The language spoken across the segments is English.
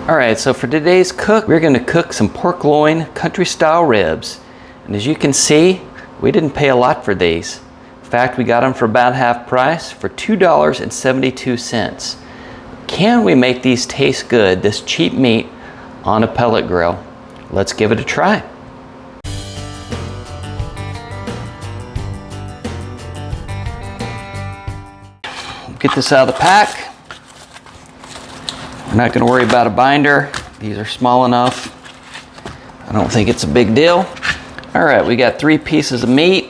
All right, so for today's cook, we're gonna cook some pork loin country style ribs. And as you can see, we didn't pay a lot for these. In fact, we got them for about half price for $2.72. Can we make these taste good, this cheap meat, on a pellet grill? Let's give it a try. Get this out of the pack. We're not going to worry about a binder. These are small enough. I don't think it's a big deal. All right, we got 3 pieces of meat.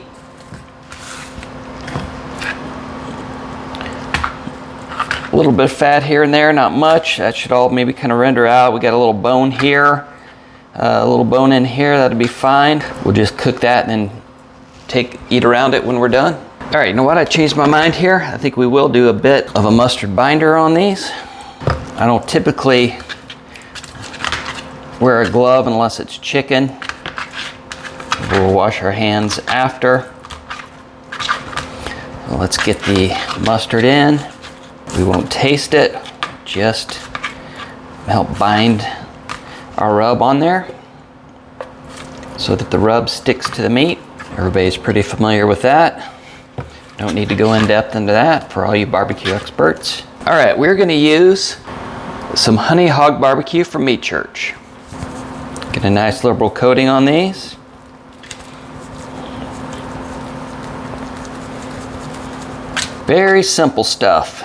A little bit of fat here and there, not much. That should all maybe kind of render out. We got a little bone here, a little bone in here. That'll be fine. We'll just cook that and then eat around it when we're done. All right, you know what? I changed my mind here. I think we will do a bit of a mustard binder on these. I don't typically wear a glove unless it's chicken. We'll wash our hands after. Well, let's get the mustard in. We won't taste it, just help bind our rub on there so that the rub sticks to the meat. Everybody's pretty familiar with that. Don't need to go in depth into that for all you barbecue experts. All right, we're gonna use some honey hog barbecue from Meat Church. Get a nice liberal coating on these. Very simple stuff.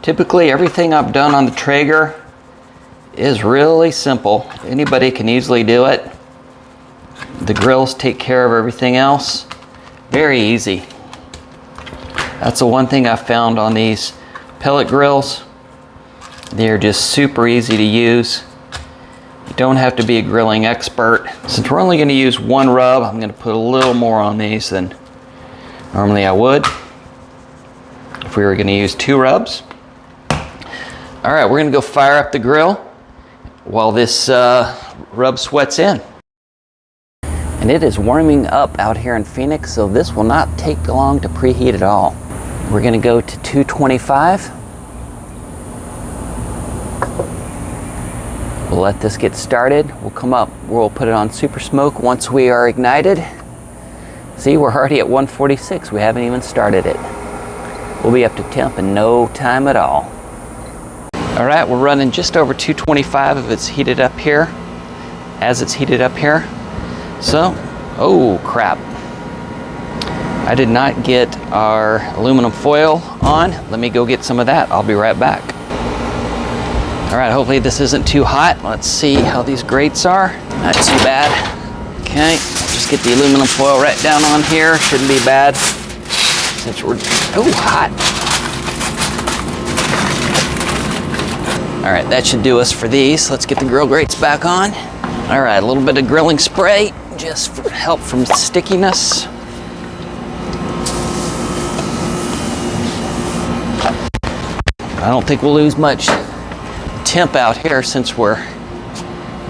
Typically everything I've done on the Traeger is really simple. Anybody can easily do it. The grills take care of everything else. Very easy. That's the one thing I found on these pellet grills. They're just super easy to use. You don't have to be a grilling expert. Since we're only gonna use 1 rub, I'm gonna put a little more on these than normally I would if we were gonna use 2 rubs. All right, we're gonna go fire up the grill while this rub sweats in. And it is warming up out here in Phoenix, so this will not take long to preheat at all. We're gonna go to 225. We'll let this get started. We'll come up, we'll put it on super smoke once we are ignited. See, we're already at 146. We haven't even started it. We'll be up to temp in no time at all. All right, we're running just over 225 if it's heated up here, as it's heated up here. So, oh crap. I did not get our aluminum foil on. Let me go get some of that. I'll be right back. All right, hopefully this isn't too hot. Let's see how these grates are. Not too bad. Okay, just get the aluminum foil right down on here. Shouldn't be bad since we're, oh, hot. All right, that should do us for these. Let's get the grill grates back on. All right, a little bit of grilling spray, just for help from stickiness. I don't think we'll lose much temp out here since we're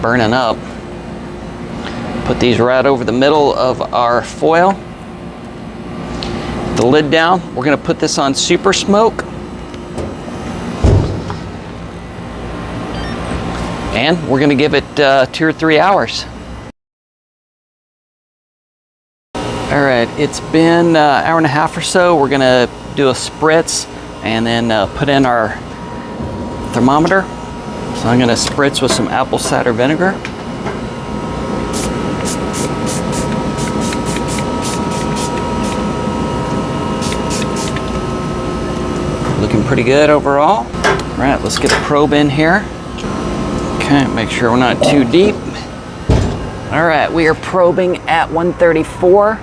burning up. Put these right over the middle of our foil. The lid down. We're gonna put this on super smoke. And we're gonna give it 2 or 3 hours. All right, it's been an hour and a half or so. We're gonna do a spritz and then put in our thermometer. So I'm gonna spritz with some apple cider vinegar. Looking pretty good overall. All right, let's get a probe in here. Okay, make sure we're not too deep. All right, we are probing at 134.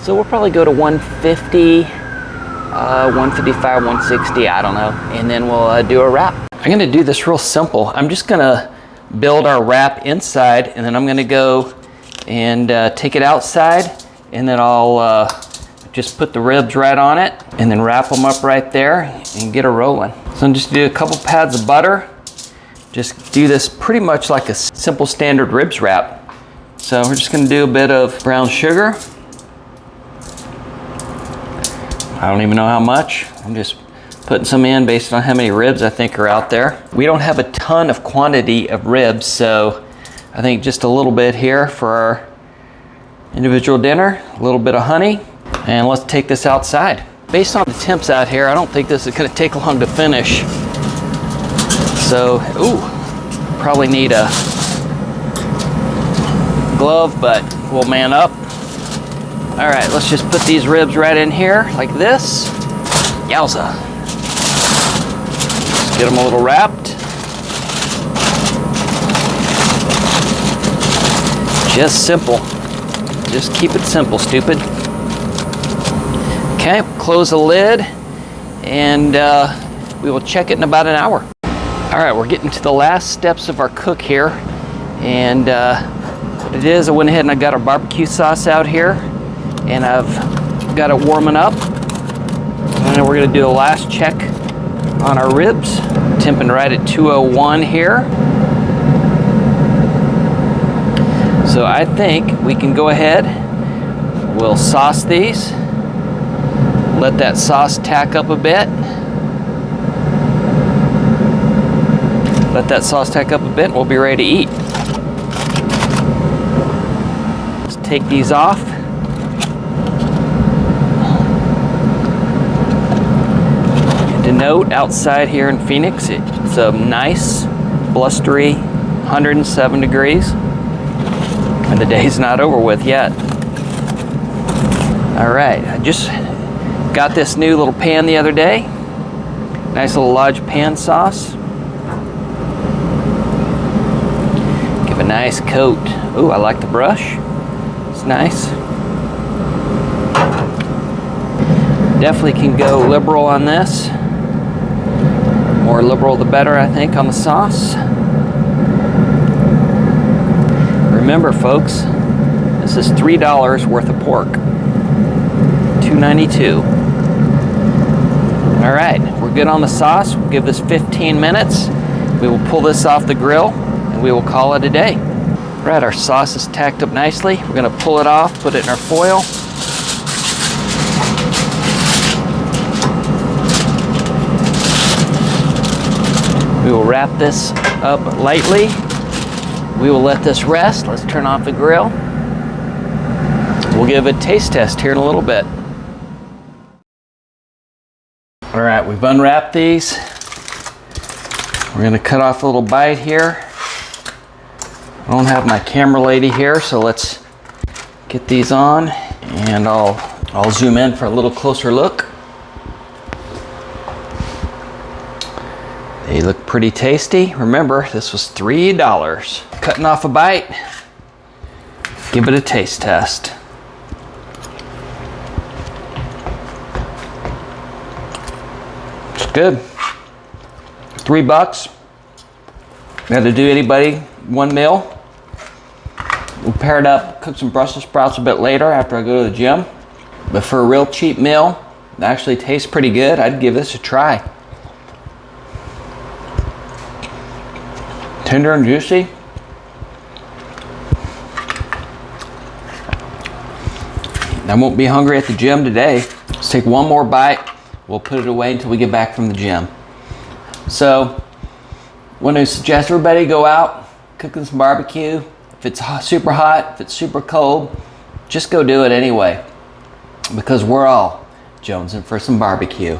So we'll probably go to 150, 155, 160, I don't know. And then we'll do a wrap. I'm gonna do this real simple. I'm just gonna build our wrap inside, and then I'm gonna go and take it outside, and then I'll just put the ribs right on it, and then wrap them up right there and get her rolling. So I'm just gonna do a couple pads of butter. Just do this pretty much like a simple standard ribs wrap. So we're just gonna do a bit of brown sugar. I don't even know how much. I'm just Putting some in based on how many ribs I think are out there. We don't have a ton of quantity of ribs, so I think just a little bit here for our individual dinner, a little bit of honey, and let's take this outside. Based on the temps out here, I don't think this is gonna take long to finish. So, ooh, probably need a glove, but we'll man up. All right, let's just put these ribs right in here like this. Yowza. Let's get them a little wrapped. Just simple. Just keep it simple, stupid. Okay, close the lid, and we will check it in about an hour. All right, we're getting to the last steps of our cook here, and what it is, I went ahead and I got our barbecue sauce out here, and I've got it warming up. And then we're gonna do the last check on our ribs. Temping right at 201 here. So I think we can go ahead, we'll sauce these, let that sauce tack up a bit. Let that sauce tack up a bit and we'll be ready to eat. Let's take these off. To note, outside here in Phoenix, it's a nice, blustery 107 degrees. And the day's not over with yet. All right, I just got this new little pan the other day. Nice little Lodge pan sauce. Give a nice coat. Ooh, I like the brush. It's nice. Definitely can go liberal on this. More liberal the better, I think, on the sauce. Remember, folks, this is $3 worth of pork. $2.92. All right, we're good on the sauce. We'll give this 15 minutes. We will pull this off the grill and we will call it a day. All right, our sauce is tacked up nicely. We're gonna pull it off, put it in our foil. We will wrap this up lightly. We will let this rest. Let's turn off the grill. We'll give it a taste test here in a little bit. All right, we've unwrapped these. We're gonna cut off a little bite here. I don't have my camera lady here, so let's get these on and I'll zoom in for a little closer look. They look pretty tasty. Remember, this was $3. Cutting off a bite. Give it a taste test. It's good. $3. Got to do anybody one meal. We'll pair it up, cook some Brussels sprouts a bit later after I go to the gym. But for a real cheap meal, it actually tastes pretty good. I'd give this a try. Tender and juicy. I won't be hungry at the gym today. Let's take one more bite. We'll put it away until we get back from the gym. So, I want to suggest everybody go out, cooking some barbecue. If it's super hot, if it's super cold, just go do it anyway. Because we're all jonesing for some barbecue.